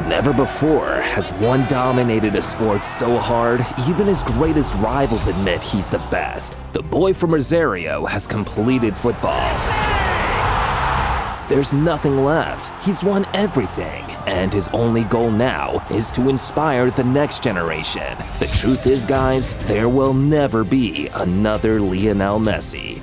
Never before has one dominated a sport so hard, even his greatest rivals admit he's the best. The boy from Rosario has completed football. There's nothing left. He's won everything, and his only goal now is to inspire the next generation. The truth is, guys, there will never be another Lionel Messi.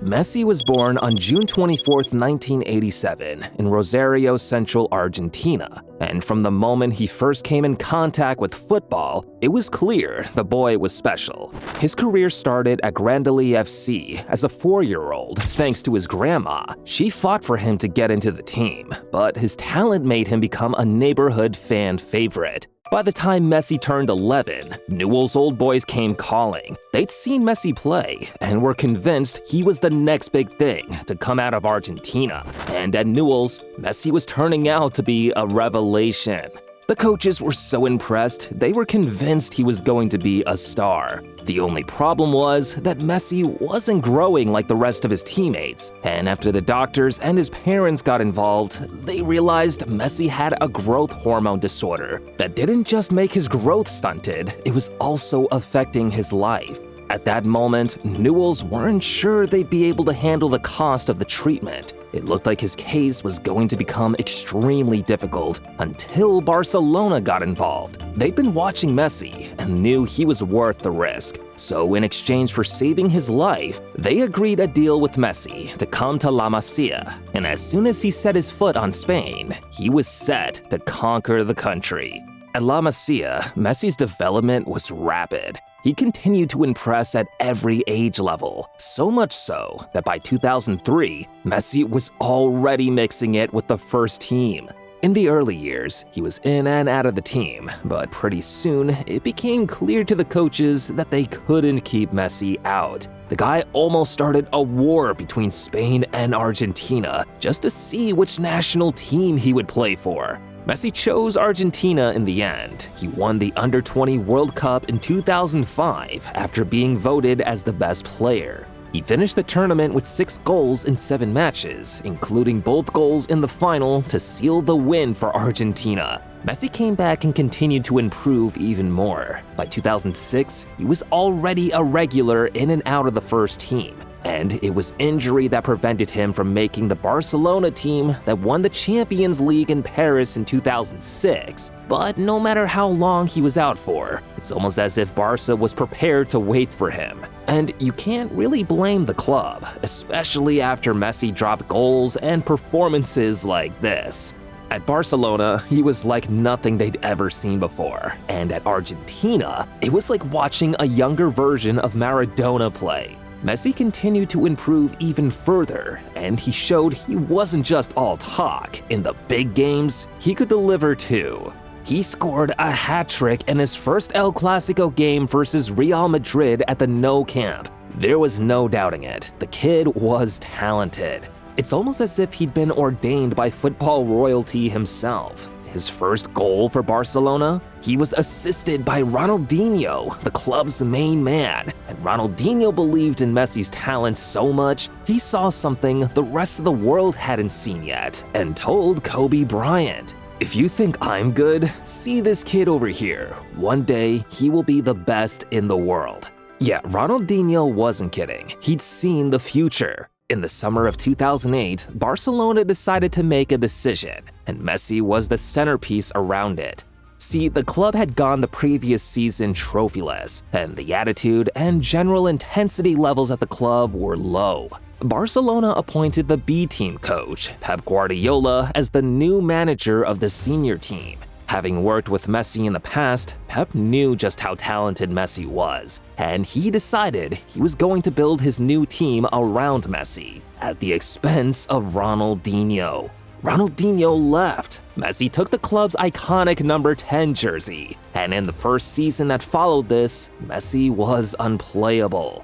Messi was born on June 24, 1987, in Rosario, Central Argentina, and from the moment he first came in contact with football, it was clear the boy was special. His career started at Grandoli FC as a 4-year-old, thanks to his grandma. She fought for him to get into the team, but his talent made him become a neighborhood fan favorite. By the time Messi turned 11, Newell's old boys came calling. They'd seen Messi play and were convinced he was the next big thing to come out of Argentina. And at Newell's, Messi was turning out to be a revelation. The coaches were so impressed, they were convinced he was going to be a star. The only problem was that Messi wasn't growing like the rest of his teammates, and after the doctors and his parents got involved, they realized Messi had a growth hormone disorder that didn't just make his growth stunted, it was also affecting his life. At that moment, Newell's weren't sure they'd be able to handle the cost of the treatment. It looked like his case was going to become extremely difficult until Barcelona got involved. They'd been watching Messi and knew he was worth the risk. So in exchange for saving his life, they agreed a deal with Messi to come to La Masia. And as soon as he set his foot on Spain, he was set to conquer the country. At La Masia, Messi's development was rapid. He continued to impress at every age level, so much so that by 2003, Messi was already mixing it with the first team. In the early years, he was in and out of the team, but pretty soon, it became clear to the coaches that they couldn't keep Messi out. The guy almost started a war between Spain and Argentina just to see which national team he would play for. Messi chose Argentina in the end. He won the Under-20 World Cup in 2005 after being voted as the best player. He finished the tournament with 6 goals in 7 matches, including both goals in the final to seal the win for Argentina. Messi came back and continued to improve even more. By 2006, he was already a regular in and out of the first team. And it was injury that prevented him from making the Barcelona team that won the Champions League in Paris in 2006. But no matter how long he was out for, it's almost as if Barca was prepared to wait for him. And you can't really blame the club, especially after Messi dropped goals and performances like this. At Barcelona, he was like nothing they'd ever seen before. And at Argentina, it was like watching a younger version of Maradona play. Messi continued to improve even further, and he showed he wasn't just all talk. In the big games, he could deliver too. He scored a hat-trick in his first El Clasico game versus Real Madrid at the Nou Camp. There was no doubting it, the kid was talented. It's almost as if he'd been ordained by football royalty himself. His first goal for Barcelona, he was assisted by Ronaldinho, the club's main man. And Ronaldinho believed in Messi's talent so much, he saw something the rest of the world hadn't seen yet and told Kobe Bryant, "If you think I'm good, see this kid over here. One day, he will be the best in the world." Yeah, Ronaldinho wasn't kidding. He'd seen the future. In the summer of 2008, Barcelona decided to make a decision, and Messi was the centerpiece around it. See, the club had gone the previous season trophyless, and the attitude and general intensity levels at the club were low. Barcelona appointed the B-team coach, Pep Guardiola, as the new manager of the senior team. Having worked with Messi in the past, Pep knew just how talented Messi was, and he decided he was going to build his new team around Messi, at the expense of Ronaldinho. Ronaldinho left. Messi took the club's iconic number 10 jersey, and in the first season that followed this, Messi was unplayable.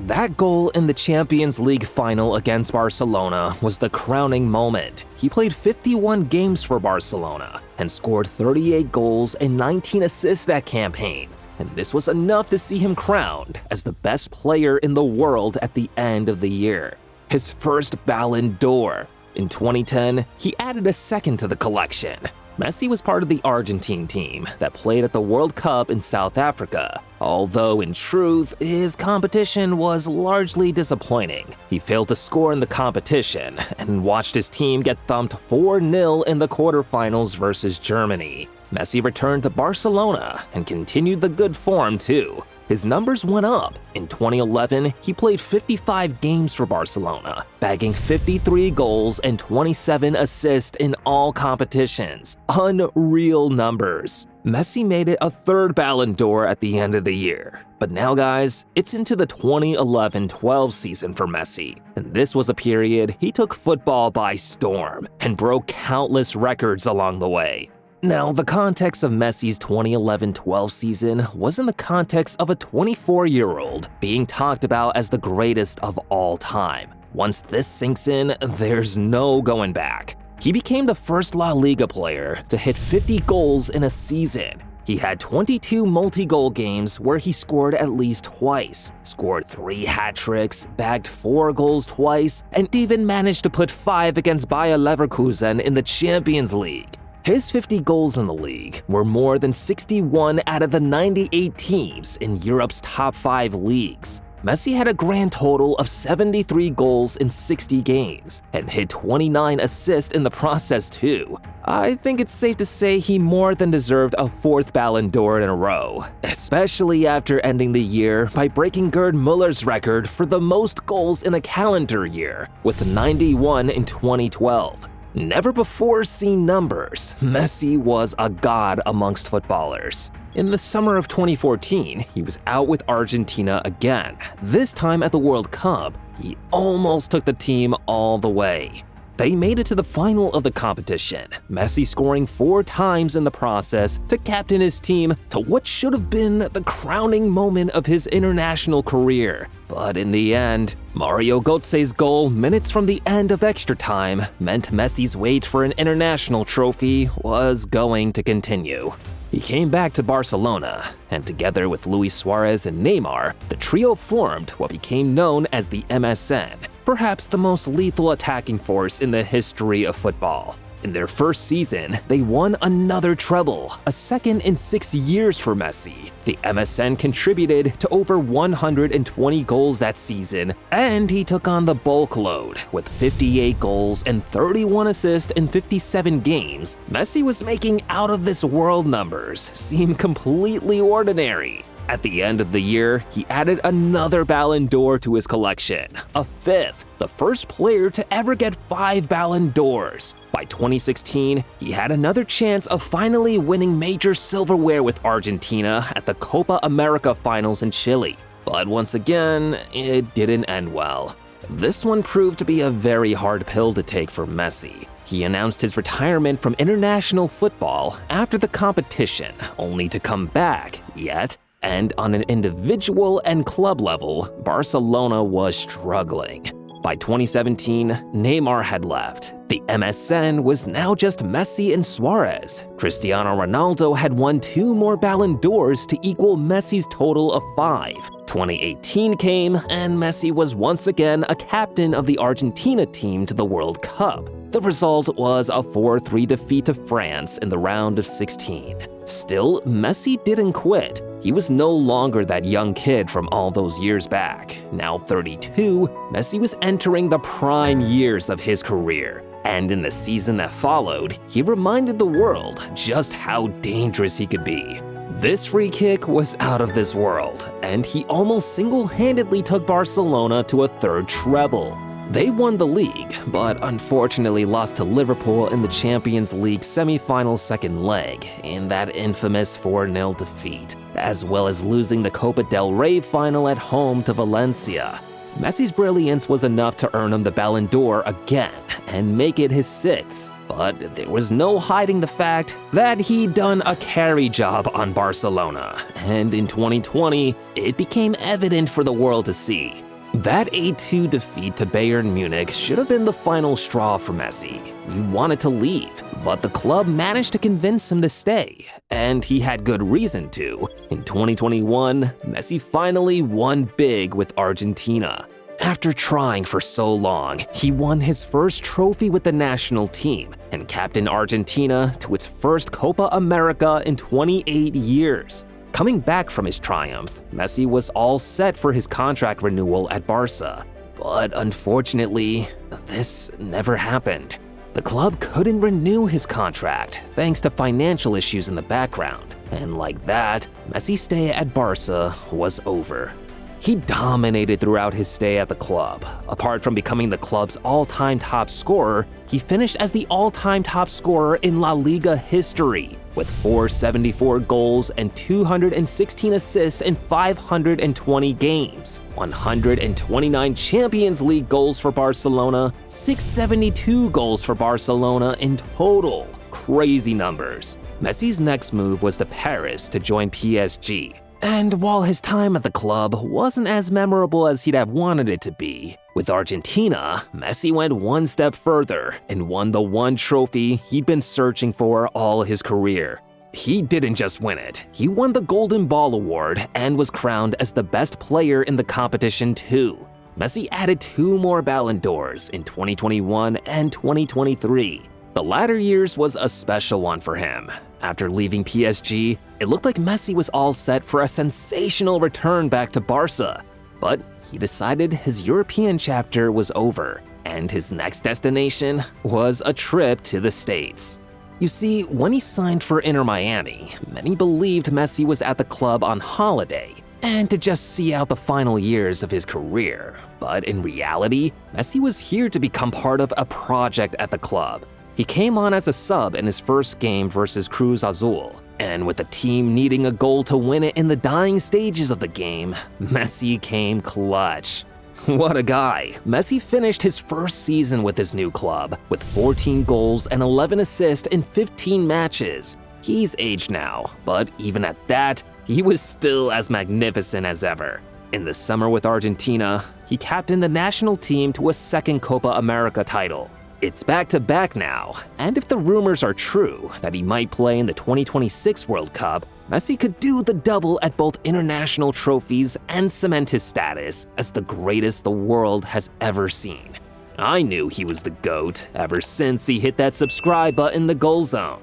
That goal in the Champions League final against Barcelona was the crowning moment. He played 51 games for Barcelona and scored 38 goals and 19 assists that campaign. And this was enough to see him crowned as the best player in the world at the end of the year. His first Ballon d'Or. In 2010, he added a second to the collection. Messi was part of the Argentine team that played at the World Cup in South Africa, although in truth, his competition was largely disappointing. He failed to score in the competition and watched his team get thumped 4-0 in the quarterfinals versus Germany. Messi returned to Barcelona and continued the good form too. His numbers went up. In 2011, he played 55 games for Barcelona, bagging 53 goals and 27 assists in all competitions. Unreal numbers. Messi made it a third Ballon d'Or at the end of the year. But now, guys, it's into the 2011-12 season for Messi. And this was a period he took football by storm and broke countless records along the way. Now, the context of Messi's 2011-12 season was in the context of a 24-year-old being talked about as the greatest of all time. Once this sinks in, there's no going back. He became the first La Liga player to hit 50 goals in a season. He had 22 multi-goal games where he scored at least twice, scored 3 hat tricks, bagged 4 goals twice, and even managed to put 5 against Bayer Leverkusen in the Champions League. His 50 goals in the league were more than 61 out of the 98 teams in Europe's top 5 leagues. Messi had a grand total of 73 goals in 60 games and hit 29 assists in the process too. I think it's safe to say he more than deserved a 4th Ballon d'Or in a row, especially after ending the year by breaking Gerd Muller's record for the most goals in a calendar year, with 91 in 2012. Never before seen numbers, Messi was a god amongst footballers. In the summer of 2014, he was out with Argentina again. This time at the World Cup, he almost took the team all the way. They made it to the final of the competition, Messi scoring 4 times in the process to captain his team to what should have been the crowning moment of his international career. But in the end, Mario Götze's goal minutes from the end of extra time meant Messi's wait for an international trophy was going to continue. He came back to Barcelona, and together with Luis Suarez and Neymar, the trio formed what became known as the MSN, perhaps the most lethal attacking force in the history of football. In their first season, they won another treble, a second in 6 years for Messi. The MSN contributed to over 120 goals that season, and he took on the bulk load. With 58 goals and 31 assists in 57 games, Messi was making out-of-this-world numbers seem completely ordinary. At the end of the year, he added another Ballon d'Or to his collection, a 5th, the first player to ever get 5 Ballon d'Ors. By 2016, he had another chance of finally winning major silverware with Argentina at the Copa America finals in Chile. But once again, it didn't end well. This one proved to be a very hard pill to take for Messi. He announced his retirement from international football after the competition, only to come back, yet. And on an individual and club level, Barcelona was struggling. By 2017, Neymar had left. The MSN was now just Messi and Suarez. Cristiano Ronaldo had won 2 more Ballon d'Ors to equal Messi's total of 5. 2018 came, and Messi was once again a captain of the Argentina team to the World Cup. The result was a 4-3 defeat to France in the round of 16. Still, Messi didn't quit. He was no longer that young kid from all those years back. Now 32, Messi was entering the prime years of his career. And in the season that followed, he reminded the world just how dangerous he could be. This free kick was out of this world, and he almost single-handedly took Barcelona to a 3rd treble. They won the league, but unfortunately lost to Liverpool in the Champions League semi-final 2nd leg in that infamous 4-0 defeat, as well as losing the Copa del Rey final at home to Valencia. Messi's brilliance was enough to earn him the Ballon d'Or again and make it his 6th, but there was no hiding the fact that he'd done a carry job on Barcelona, and in 2020, it became evident for the world to see. That 8-2 defeat to Bayern Munich should have been the final straw for Messi. He wanted to leave, but the club managed to convince him to stay, and he had good reason to. In 2021, Messi finally won big with Argentina. After trying for so long, he won his first trophy with the national team and captained Argentina to its first Copa America in 28 years. Coming back from his triumph, Messi was all set for his contract renewal at Barca. But unfortunately, this never happened. The club couldn't renew his contract thanks to financial issues in the background. And like that, Messi's stay at Barca was over. He dominated throughout his stay at the club. Apart from becoming the club's all-time top scorer, he finished as the all-time top scorer in La Liga history, with 474 goals and 216 assists in 520 games, 129 Champions League goals for Barcelona, 672 goals for Barcelona in total. Crazy numbers. Messi's next move was to Paris to join PSG. And while his time at the club wasn't as memorable as he'd have wanted it to be, with Argentina, Messi went one step further and won the one trophy he'd been searching for all his career. He didn't just win it, he won the Golden Ball Award and was crowned as the best player in the competition too. Messi added 2 more Ballon d'Ors in 2021 and 2023. The latter years was a special one for him. After leaving PSG, it looked like Messi was all set for a sensational return back to Barca. But he decided his European chapter was over, and his next destination was a trip to the States. You see, when he signed for Inter Miami, many believed Messi was at the club on holiday and to just see out the final years of his career. But in reality, Messi was here to become part of a project at the club. He came on as a sub in his first game versus Cruz Azul, and with the team needing a goal to win it in the dying stages of the game, Messi came clutch. What a guy! Messi finished his first season with his new club with 14 goals and 11 assists in 15 matches. He's aged now, but even at that, he was still as magnificent as ever. In the summer with Argentina, he captained the national team to a second Copa America title. It's back-to-back now, and if the rumors are true that he might play in the 2026 World Cup, Messi could do the double at both international trophies and cement his status as the greatest the world has ever seen. I knew he was the GOAT ever since he hit that subscribe button in the goal zone.